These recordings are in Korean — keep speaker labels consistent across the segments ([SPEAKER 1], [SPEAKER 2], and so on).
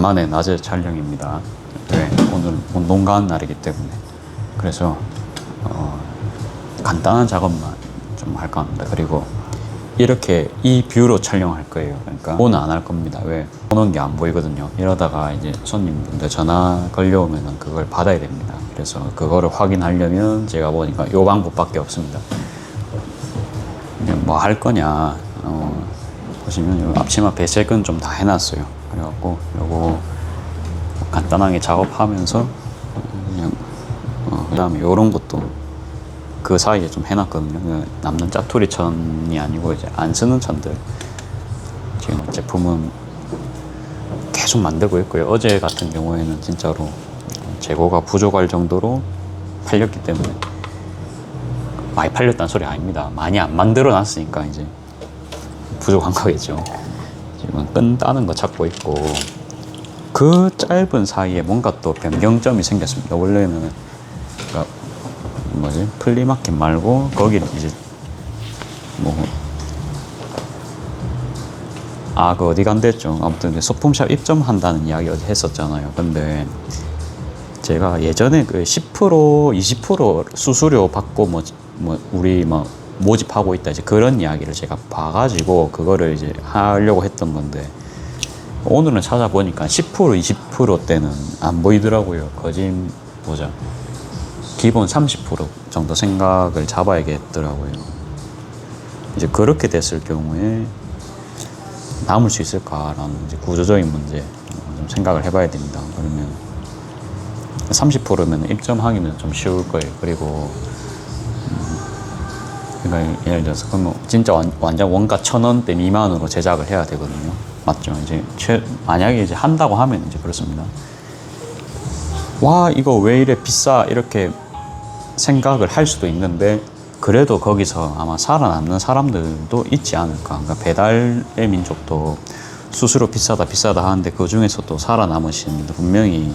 [SPEAKER 1] 간만에 낮에 촬영입니다. 네, 오늘 운동 가는 날이기 때문에 그래서 간단한 작업만 좀 할까 합니다. 그리고 이렇게 이 뷰로 촬영할 거예요. 그러니까 오는 안 할 겁니다. 왜? 오는 게 안 보이거든요. 이러다가 이제 손님분들 전화 걸려오면 그걸 받아야 됩니다. 그래서 그거를 확인하려면 제가 보니까 이 방법밖에 없습니다. 뭐 할 거냐, 보시면 앞치마 배색은 좀 다 해놨어요. 그래갖고 요거 간단하게 작업하면서 그냥 그 다음에 요런 것도 그 사이에 좀 해놨거든요. 남는 짜투리 천이 아니고 이제 안 쓰는 천들. 지금 제품은 계속 만들고 있고요. 어제 같은 경우에는 진짜로 재고가 부족할 정도로 팔렸기 때문에, 많이 팔렸다는 소리 아닙니다. 많이 안 만들어 놨으니까 이제 부족한 거겠죠. 지금 끈 따는 거 찾고 있고, 그 짧은 사이에 뭔가 또 변경점이 생겼습니다. 원래는 그러니까 뭐지? 플리마켓 말고 거기는 이제 그 어디 간댔죠? 아무튼 소품샵 입점한다는 이야기 어디 했었잖아요. 근데 제가 예전에 그 10% 20% 수수료 받고 우리 모집하고 있다 이제 그런 이야기를 제가 봐가지고 그거를 이제 하려고 했던 건데, 오늘은 찾아보니까 10% 20%대는 안 보이더라고요. 보자. 기본 30% 정도 생각을 잡아야겠더라고요. 이제 그렇게 됐을 경우에 남을 수 있을까라는 이제 구조적인 문제 좀 생각을 해봐야 됩니다. 그러면 30%면 입점하기는 좀 쉬울 거예요. 그리고 그러니까 예를 들어서 그러면 진짜 완전 원가 1,000원대 미만으로 제작을 해야 되거든요. 맞죠? 이제 만약에 이제 한다고 하면 이제 그렇습니다. 와, 이거 왜 이래 비싸 이렇게 생각을 할 수도 있는데, 그래도 거기서 아마 살아남는 사람들도 있지 않을까. 그러니까 배달의 민족도 수수료 비싸다 하는데 그 중에서도 살아남으시는 분들 분명히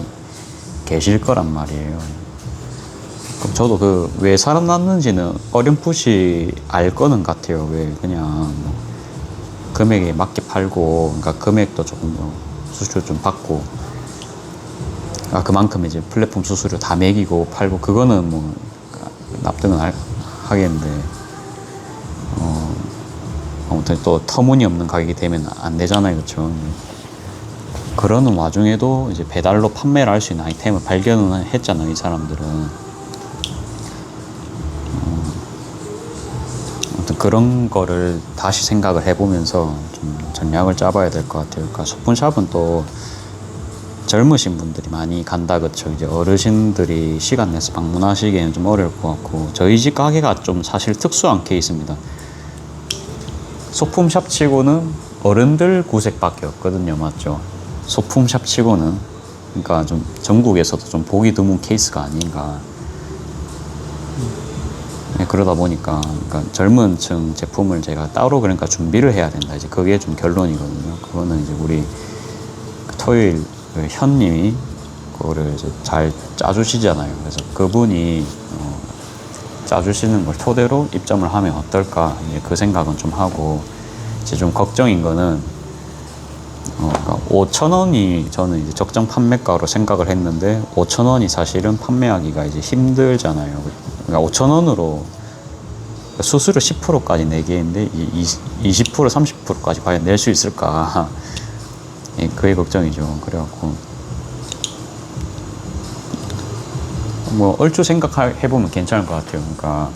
[SPEAKER 1] 계실 거란 말이에요. 그럼 저도 왜 살아남는지는 어렴풋이 알 거는 같아요. 왜 그냥 금액에 맞게 팔고, 그러니까 금액도 조금 수수료 좀 받고, 그만큼 이제 플랫폼 수수료 다 매기고 팔고, 그거는 납득은 하겠는데, 아무튼 또 터무니없는 가격이 되면 안 되잖아요. 그렇죠? 그러는 와중에도 이제 배달로 판매를 할 수 있는 아이템을 발견을 했잖아요. 이 사람들은. 아무튼 그런 거를 다시 생각을 해보면서 좀 전략을 짜봐야 될 것 같아요. 그러니까 소품샵은 또 젊으신 분들이 많이 간다, 그쵸? 이제 어르신들이 시간 내서 방문하시기에는 좀 어려울 것 같고, 저희 집 가게가 좀 사실 특수한 케이스입니다. 소품샵 치고는 어른들 구색밖에 없거든요. 맞죠? 소품샵 치고는. 그러니까 좀 전국에서도 좀 보기 드문 케이스가 아닌가. 네, 그러다 보니까 그러니까 젊은 층 제품을 제가 따로 그러니까 준비를 해야 된다. 이제 그게 좀 결론이거든요. 그거는 이제 우리 토요일 현님이 그거를 이제 잘 짜주시잖아요. 그래서 그분이 짜주시는 걸 토대로 입점을 하면 어떨까, 이제 그 생각은 좀 하고, 이제 좀 걱정인 거는 그러니까 5,000원이 저는 이제 적정 판매가로 생각을 했는데, 5,000원이 사실은 판매하기가 이제 힘들잖아요. 그러니까 5,000원으로 수수료 10%까지 내기인데 20% 30%까지 과연 낼 수 있을까? 예, 그게 걱정이죠. 그래갖고 얼추 생각해보면 괜찮을 것 같아요. 그러니까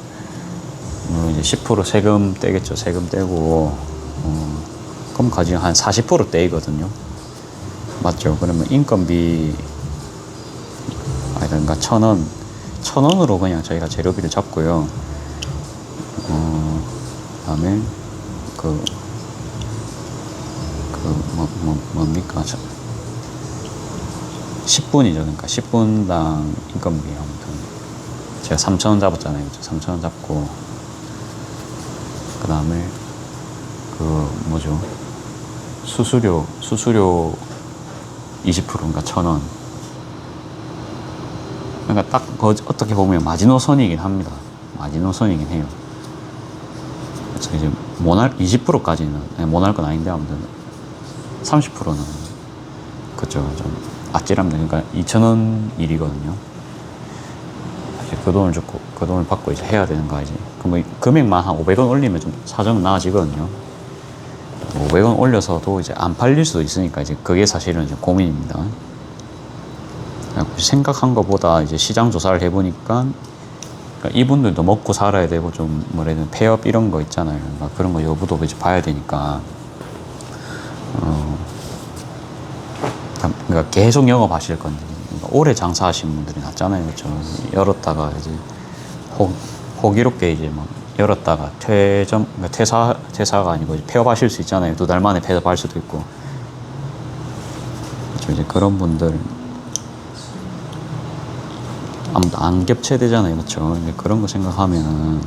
[SPEAKER 1] 이제 10% 세금 떼겠죠. 세금 떼고 그럼 가지고 한 40% 떼이거든요. 맞죠? 그러면 인건비 그러니까 1,000원으로 그냥 저희가 재료비를 잡고요. 그다음에 뭡니까? 10분이죠. 그러니까 10분당 인건비 아무튼 제가 3,000원 잡았잖아요. 3,000원 잡고, 그 다음에 수수료 20% 그러니까 1,000원. 그러니까 딱 어떻게 보면 마지노선이긴 합니다. 마지노선이긴 해요. 그래서 이제 20%까지는 못할 건 아닌데, 아무튼 30%는 그죠. 좀 아찔합니다. 그러니까 2,000원 일이거든요. 그 돈을 줬고 그 돈을 받고 이제 해야 되는 거 이제 그럼 금액만 한 500원 올리면 좀 사정은 나아지거든요. 500원 올려서도 이제 안 팔릴 수도 있으니까 이제 그게 사실은 좀 고민입니다. 생각한 것보다 이제 시장 조사를 해보니까 그러니까 이분들도 먹고 살아야 되고 좀 뭐라 해야 되나 폐업 이런 거 있잖아요. 그러니까 그런 거 여부도 이제 봐야 되니까 그러니까 계속 영업하실 건지 그러니까 오래 장사하신 분들이 낫잖아요. 그렇죠? 열었다가 이제 호기롭게 이제 막 열었다가 그러니까 퇴사가 아니고 폐업하실 수 있잖아요. 2달 만에 폐업할 수도 있고. 그렇죠? 이제 그런 분들 아무도 안 겹쳐야 되잖아요. 그렇죠? 그런 거 생각하면은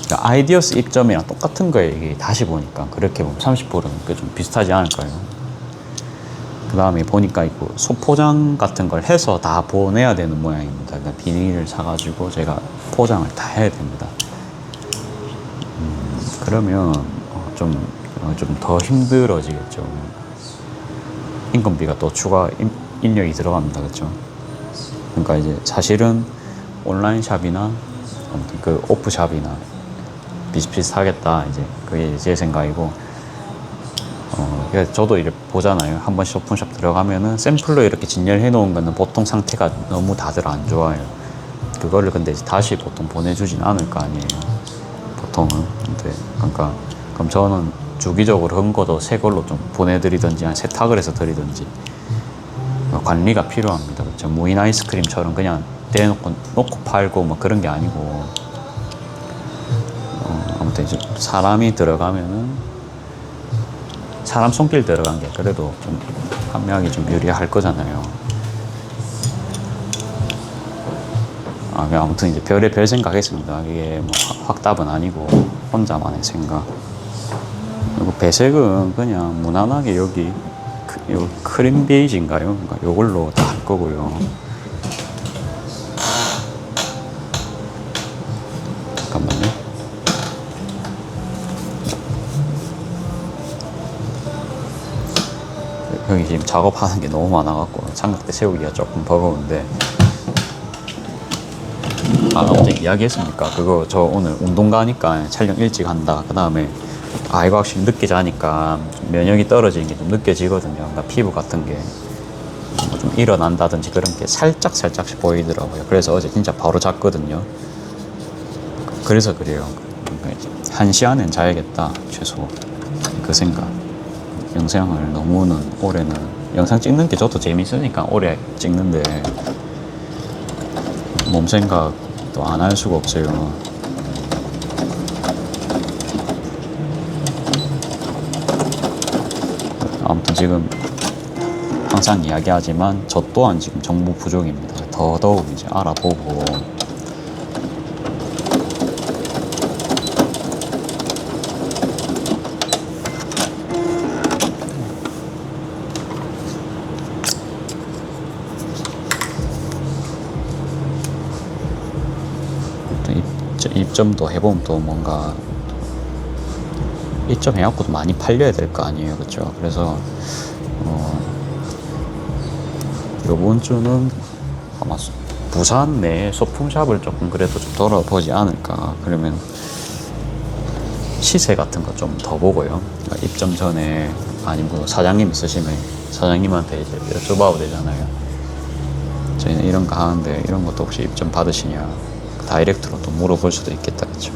[SPEAKER 1] 그러니까 아이디어스 입점이랑 똑같은 거예요. 이게 다시 보니까 그렇게 보면 30%는 좀 비슷하지 않을까요? 그 다음에 보니까 있고 소포장 같은 걸 해서 다 보내야 되는 모양입니다. 그러니까 비닐을 사가지고 제가 포장을 다 해야 됩니다. 그러면 좀 더 힘들어지겠죠. 인건비가 또 추가 인력이 들어갑니다. 그렇죠? 그러니까 이제 사실은 온라인 샵이나 아무튼 그 오프 샵이나 비슷비슷하겠다. 이제 그게 제 생각이고. 그래서 저도 이렇게 보잖아요. 한 번씩 오픈샵 들어가면은 샘플로 이렇게 진열해 놓은 거는 보통 상태가 너무 다들 안 좋아요. 그거를 근데 이제 다시 보통 보내주진 않을 거 아니에요. 보통은. 근데 그러니까 그럼 저는 주기적으로 한 거도 새 걸로 좀 보내드리든지 아니 세탁을 해서 드리든지 관리가 필요합니다. 그렇죠? 무인 아이스크림처럼 그냥 놓고 팔고 뭐 그런 게 아니고 아무튼 이제 사람이 들어가면은 사람 손길 들어간 게 그래도 좀 판매하기 좀 유리할 거잖아요. 아무튼 이제 별의별 생각했습니다. 이게 뭐 확답은 아니고 혼자만의 생각. 그리고 배색은 그냥 무난하게 여기 크림 베이지인가요? 그러니까 요걸로 다 할 거고요. 잠깐만요. 여기 지금 작업하는 게 너무 많아갖고 삼각대 세우기가 조금 버거운데 아무튼 이야기했습니까? 그거 저 오늘 운동 가니까 촬영 일찍 한다. 그 다음에 이거 확실히 늦게 자니까 면역이 떨어지는 게 좀 느껴지거든요. 그러니까 피부 같은 게 좀 일어난다든지 그런 게 살짝씩 보이더라고요. 그래서 어제 진짜 바로 잤거든요. 그래서 그래요. 1시 안엔 자야겠다 최소. 그 생각. 영상을 너무는 올해는 영상 찍는 게 저도 재밌으니까 오래 찍는데 몸 생각도 안 할 수가 없어요. 아무튼 지금 항상 이야기하지만 저 또한 지금 정보 부족입니다. 더더욱 이제 알아보고 입점도 해보면 또 뭔가 입점해갖고도 많이 팔려야 될 거 아니에요. 그렇죠? 그래서 요번 주는 아마 부산 내 소품샵을 조금 그래도 좀 돌아보지 않을까. 그러면 시세 같은 거 좀 더 보고요. 그러니까 입점 전에 아니면 사장님 있으시면 사장님한테 이제 여쭤봐도 되잖아요. 저희는 이런 거 하는데 이런 것도 혹시 입점 받으시냐. 다이렉트로 또 물어볼 수도 있겠다. 그렇죠?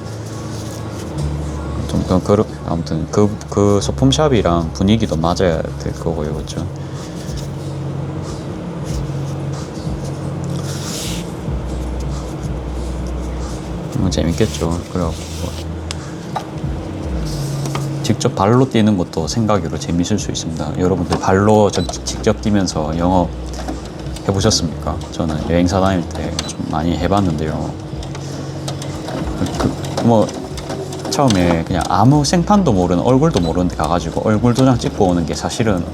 [SPEAKER 1] 좀 아무튼 그 소품샵이랑 분위기도 맞아야 될 거고요. 그렇죠? 재밌겠죠. 그래갖고 직접 발로 뛰는 것도 생각으로 재밌을 수 있습니다. 여러분들 발로 직접 뛰면서 영업 해보셨습니까? 저는 여행사 다닐 때 좀 많이 해봤는데요. 뭐 처음에 그냥 아무 생판도 모르는 얼굴도 모르는 데 가가지고 얼굴 도장 찍고 오는 게 사실은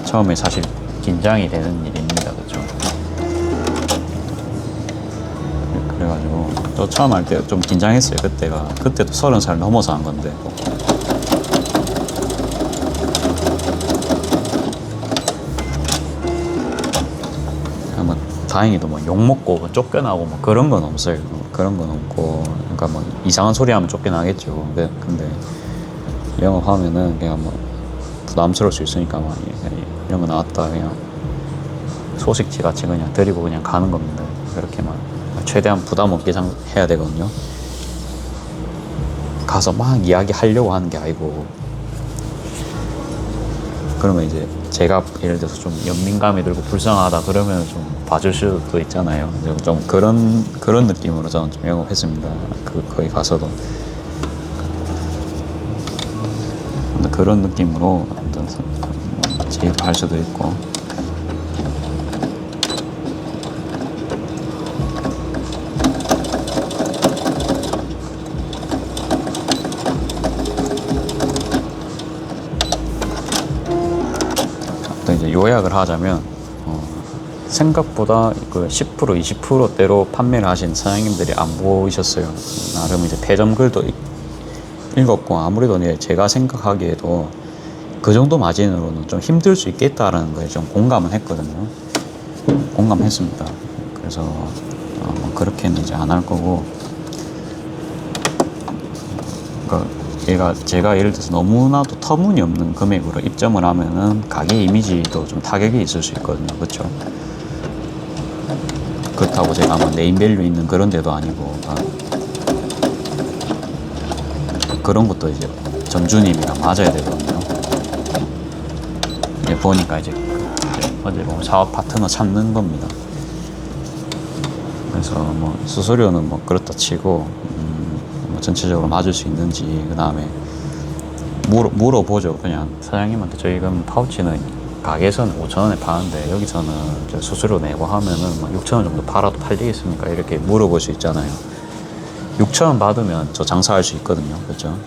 [SPEAKER 1] 처음에 사실 긴장이 되는 일입니다. 그렇죠? 그래가지고 또 처음 할 때 좀 긴장했어요. 그때도 30살 넘어서 한 건데 다행히도 뭐 욕먹고 뭐 쫓겨나고 뭐 그런 건 없어요. 그런 건 없고, 그러니까 뭐 이상한 소리 하면 쫓겨나겠죠. 근데 영업하면은 그냥 뭐 부담스러울 수 있으니까 막 이런 거 나왔다 그냥 소식지 같이 그냥 드리고 그냥 가는 겁니다. 그렇게만 최대한 부담 없게 해야 되거든요. 가서 막 이야기 하려고 하는 게 아니고, 그러면 이제 제가 예를 들어서 좀 연민감이 들고 불쌍하다 그러면 좀 봐줄 수도 있잖아요. 좀 그런 느낌으로 저는 좀 영업했습니다. 거기 가서도 그런 느낌으로 제의도 할 수도 있고. 또 이제 요약을 하자면 생각보다 그 10% 20%대로 판매를 하신 사장님들이 안 보이셨어요. 나름 이제 대점 글도 읽었고, 아무래도 제가 생각하기에도 그 정도 마진으로는 좀 힘들 수 있겠다라는 거에 좀 공감은 했거든요. 공감했습니다. 그래서 뭐 그렇게는 이제 안 할 거고, 그러니까 제가 예를 들어서 너무나도 터무니없는 금액으로 입점을 하면은 가게 이미지도 좀 타격이 있을 수 있거든요. 그렇죠? 그렇다고 제가 뭐 네임밸류 있는 그런 데도 아니고, 그런 것도 이제 점주님이랑 맞아야 되거든요. 보니까 이제 어제 뭐 사업 파트너 찾는 겁니다. 그래서 뭐 수수료는 뭐 그렇다 치고, 뭐 전체적으로 맞을 수 있는지, 그 다음에 물어보죠. 그냥 사장님한테 저희 그럼 파우치는 가게에서는 5,000원에 파는데 여기서는 수수료 내고 하면은 뭐 6,000원 정도 팔아도 팔리겠습니까? 이렇게 물어볼 수 있잖아요. 6,000원 받으면 저 장사할 수 있거든요. 그렇죠?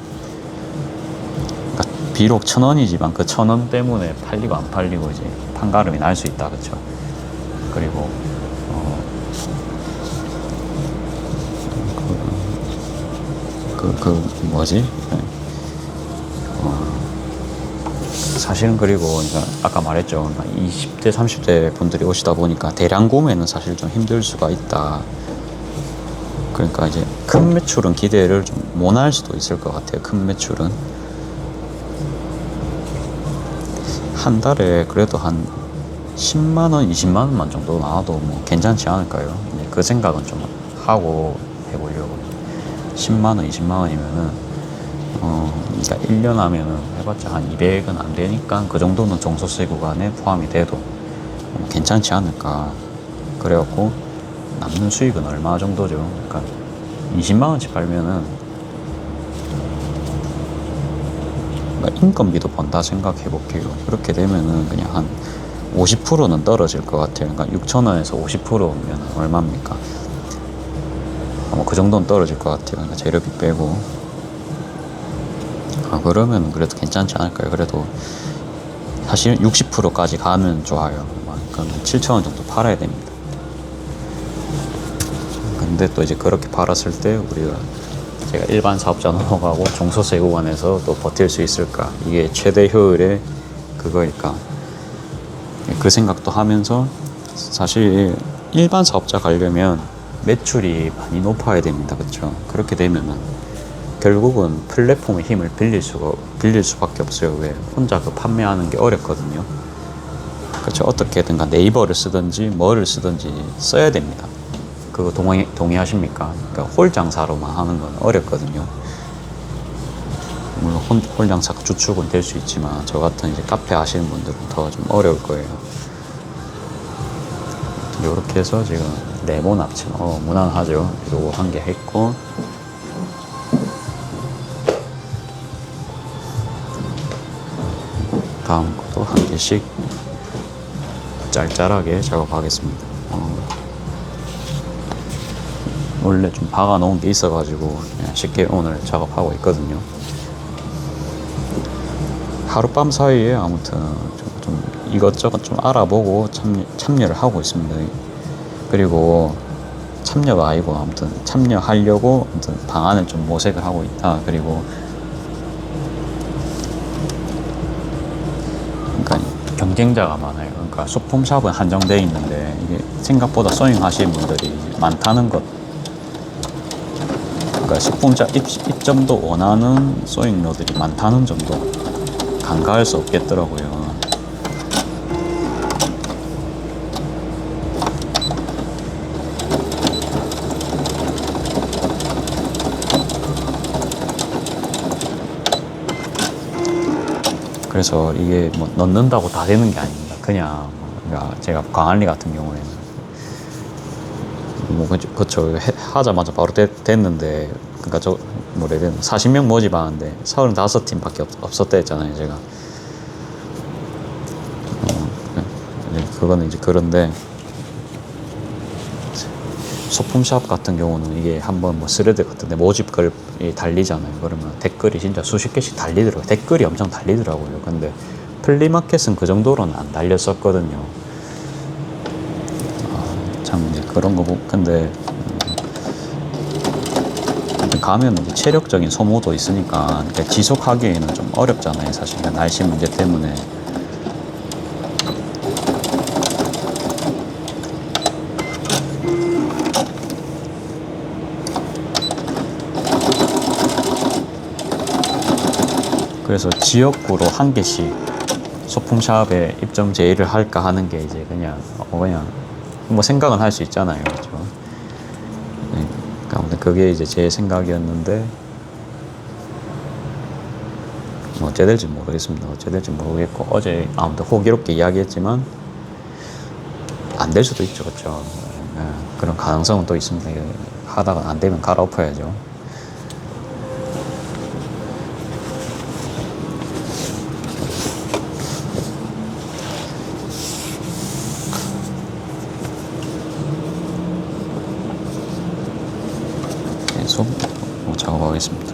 [SPEAKER 1] 그러니까 비록 1,000원이지만 그 1,000원 때문에 팔리고 안 팔리고 이제 판가름이 날 수 있다. 그렇죠? 그리고 뭐지? 사실은 그리고 그러니까 아까 말했죠. 20대, 30대 분들이 오시다 보니까 대량 구매는 사실 좀 힘들 수가 있다. 그러니까 이제 큰 매출은 기대를 좀 못할 수도 있을 것 같아요. 큰 매출은 한 달에 그래도 한 10만 원, 20만 원만 정도 나와도 뭐 괜찮지 않을까요? 그 생각은 좀 하고 해보려고. 10만 원, 20만 원이면은 그러니까 1년 하면은 해봤자 한 200은 안 되니까 그 정도는 종소세 구간에 포함이 돼도 괜찮지 않을까. 그래갖고 남는 수익은 얼마 정도죠? 그러니까 20만 원씩 팔면은 그러니까 인건비도 번다 생각해 볼게요. 그렇게 되면은 그냥 한 50%는 떨어질 것 같아요. 그러니까 6,000원에서 50%면 얼마입니까? 뭐 그 정도는 떨어질 것 같아요. 그러니까 재료비 빼고. 그러면 그래도 괜찮지 않을까요? 그래도 사실 60%까지 가면 좋아요. 그럼 7,000원 정도 팔아야 됩니다. 근데 또 이제 그렇게 팔았을 때 제가 일반 사업자 넘어가고 종소세 구간에서 또 버틸 수 있을까? 이게 최대 효율의 그거니까 그 생각도 하면서, 사실 일반 사업자 가려면 매출이 많이 높아야 됩니다. 그렇죠? 그렇게 되면은 결국은 플랫폼의 힘을 빌릴 수밖에 없어요. 왜? 혼자 판매하는 게 어렵거든요. 그렇죠? 어떻게든가 네이버를 쓰든지 뭐를 쓰든지 써야 됩니다. 그거 동의하십니까? 그러니까 홀 장사로만 하는 건 어렵거든요. 물론 홀 장사가 주축은 될 수 있지만 저 같은 이제 카페 하시는 분들은 더 좀 어려울 거예요. 이렇게 해서 지금 네모 납치 무난하죠. 요거 한 개 했고, 다음 것도 한 개씩 짤짤하게 작업하겠습니다. 원래 좀 박아 놓은 게 있어가지고 그냥 쉽게 오늘 작업하고 있거든요. 하룻밤 사이에 아무튼 좀 이것저것 좀 알아보고 참여를 하고 있습니다. 그리고 참여가 아니고 아무튼 참여하려고 아무튼 방안을 좀 모색을 하고 있다. 그리고 그러니까 경쟁자가 많아요. 그러니까 그러니까 소품샵은 한정돼 있는데 이게 생각보다 소잉 하시는 분들이 많다는 것. 그러니까 소품샵 입점도 원하는 소잉러들이 많다는 점도 간과할 수 없겠더라고요. 그래서 이게 뭐 넣는다고 다 되는 게 아닙니다. 그냥 그러니까 제가 광안리 같은 경우에는 뭐 그쵸 하자마자 바로 됐는데 그러니까 저 뭐래 40명 모집하는데 35팀밖에 없었다 했잖아요 제가. 그거는 이제 그런데 소품샵 같은 경우는 이게 한번 뭐 스레드 같은데 모집 글 달리잖아요. 그러면 댓글이 진짜 수십 개씩 달리더라고요. 댓글이 엄청 달리더라고요. 근데 플리마켓은 그 정도로는 안 달렸었거든요. 참 이제 그런 거 근데 가면 이제 체력적인 소모도 있으니까 지속하기에는 좀 어렵잖아요. 사실 날씨 문제 때문에. 그래서 지역구로 한 개씩 소품샵에 입점 제의를 할까 하는 게 이제 그냥 뭐 생각은 할 수 있잖아요. 그렇죠? 네. 아무튼 그게 이제 제 생각이었는데 뭐 어째 될지 모르겠습니다. 어째 될지 모르겠고 어제 아무튼 호기롭게 이야기했지만 안 될 수도 있죠. 그렇죠? 네. 그런 가능성은 또 있습니다. 하다가 안 되면 갈아엎어야죠. 계속 작업하겠습니다.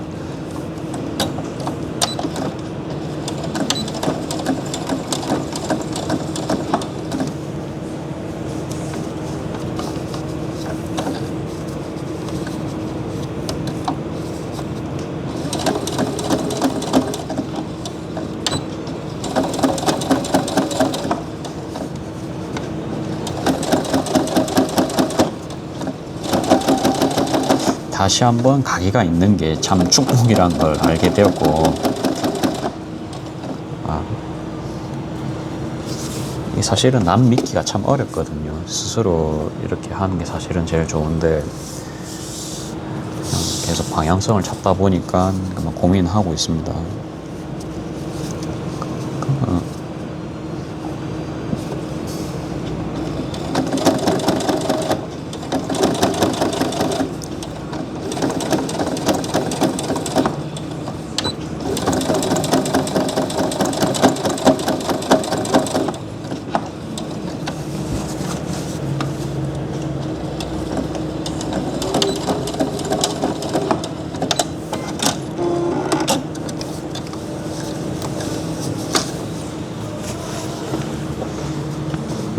[SPEAKER 1] 다시 한번 가게가 있는 게 참 축복이란 걸 알게 되었고, 사실은 남 믿기가 참 어렵거든요. 스스로 이렇게 하는 게 사실은 제일 좋은데 그냥 계속 방향성을 찾다 보니까 고민하고 있습니다.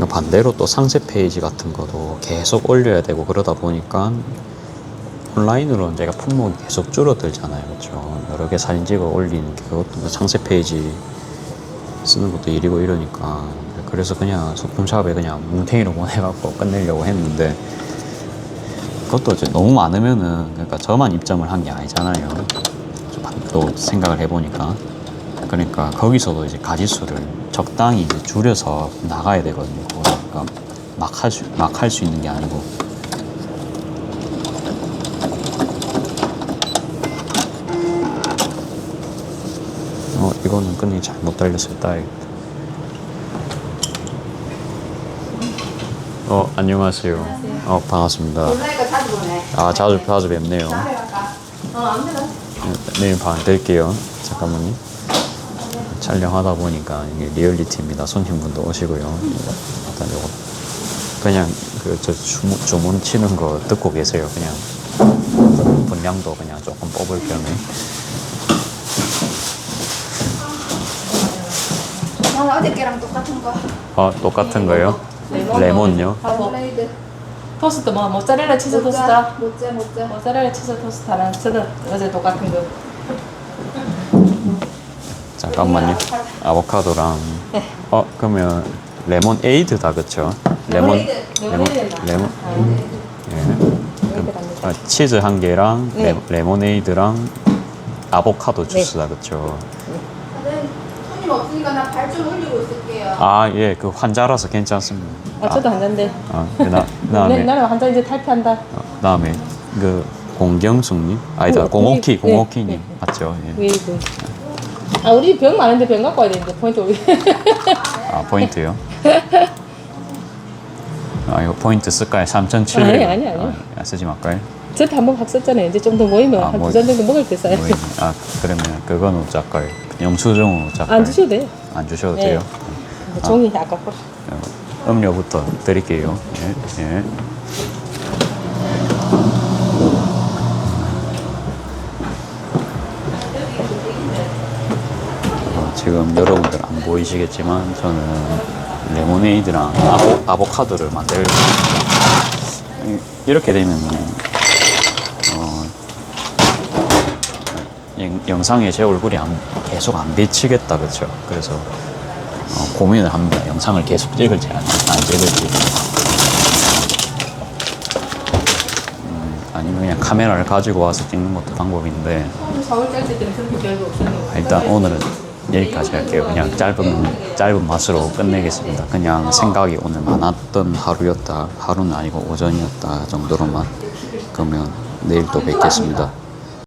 [SPEAKER 1] 반대로 또 상세 페이지 같은 것도 계속 올려야 되고 그러다 보니까 온라인으로는 제가 품목이 계속 줄어들잖아요. 그렇죠? 여러 개 사진 찍어 올리는 게 그것도 상세 페이지 쓰는 것도 일이고 이러니까 그래서 그냥 소품샵에 그냥 뭉탱이로 보내갖고 끝내려고 했는데 그것도 이제 너무 많으면은 그러니까 저만 입점을 한 게 아니잖아요. 또 생각을 해보니까 그러니까 거기서도 이제 가지수를 적당히 이제 줄여서 나가야 되거든요. 그러니까 막 할 수 있는 게 아니고. 이거는 끈이 잘못 달렸어요. 따야겠다. 안녕하세요. 안녕하세요. 반갑습니다.
[SPEAKER 2] 온라인가 자주 보네.
[SPEAKER 1] 자주 뵙네요.
[SPEAKER 2] 안 되나?
[SPEAKER 1] 내일 밤 뵐게요. 잠깐만요. 촬영하다 보니까 이게 리얼리티입니다. 손님분도 오시고요. 일단 요거 그냥 저 주문 치는 거 듣고 계세요. 그냥 분량도 그냥 조금 뽑을 겸해.
[SPEAKER 2] 어저께랑 똑같은 거.
[SPEAKER 1] 똑같은 거요? 레몬요?
[SPEAKER 2] 블레이드.
[SPEAKER 3] 토스트 뭐 모짜렐라 치즈 토스트.
[SPEAKER 2] 모짜.
[SPEAKER 3] 모짜렐라 치즈 토스트랑 저도 어제 똑같은 거.
[SPEAKER 1] 잠깐만요. 아보카도랑.
[SPEAKER 3] 네.
[SPEAKER 1] 그러면 레몬 에이드다 그쵸? 레몬 레몬 예. 치즈 한 개랑
[SPEAKER 3] 네.
[SPEAKER 1] 레모네이드랑 아보카도 주스다 그쵸?
[SPEAKER 2] 다들 손님 없으니까 나 발 좀 올리고 있을게요.
[SPEAKER 1] 아 예 그 환자라서 괜찮습니다.
[SPEAKER 3] 저도 한 잔데.
[SPEAKER 1] 그다음에
[SPEAKER 3] 나는 한 잔 이제 탈피한다.
[SPEAKER 1] 그다음에 그 공경숙님 아니다 공옥희 공옥희님
[SPEAKER 3] 네.
[SPEAKER 1] 맞죠? 예.
[SPEAKER 3] 웨이브. 아 우리 병 많은데 병 갖고 와야 되는데 포인트 오기.
[SPEAKER 1] 아 포인트요? 아 이거 포인트 쓸까요? 3,700원.
[SPEAKER 3] 아니.
[SPEAKER 1] 쓰지 말까요?
[SPEAKER 3] 저때 한번 확 썼잖아요. 이제 좀 더 모이면
[SPEAKER 1] 아,
[SPEAKER 3] 한
[SPEAKER 1] 뭐-
[SPEAKER 3] 두 잔 정도 먹을 때 써요.
[SPEAKER 1] 아 그러면 그건 어쩔까요? 영수증은 어쩔까요?
[SPEAKER 3] 안 주셔도 돼요.
[SPEAKER 1] 안 주셔도
[SPEAKER 3] 네.
[SPEAKER 1] 돼요?
[SPEAKER 3] 종이 아깝고.
[SPEAKER 1] 음료부터 드릴게요. 예, 예. 지금 여러분들 안 보이시겠지만 저는 레모네이드랑 아보카도를 만들고 있습니다. 이렇게 되면 영상에 제 얼굴이 계속 안 비치겠다 그쵸? 그래서 고민을 합니다. 영상을 계속 찍을지 안 찍을지. 아니면 그냥 카메라를 가지고 와서 찍는 것도 방법인데
[SPEAKER 3] 서울 짤 때는 그렇게 별거 없었는데.
[SPEAKER 1] 일단 오늘은 여기까지 할게요. 그냥 짧은 맛으로 끝내겠습니다. 그냥 생각이 오늘 많았던 하루는 아니고 오전이었다 정도로만. 그러면 내일 또 뵙겠습니다.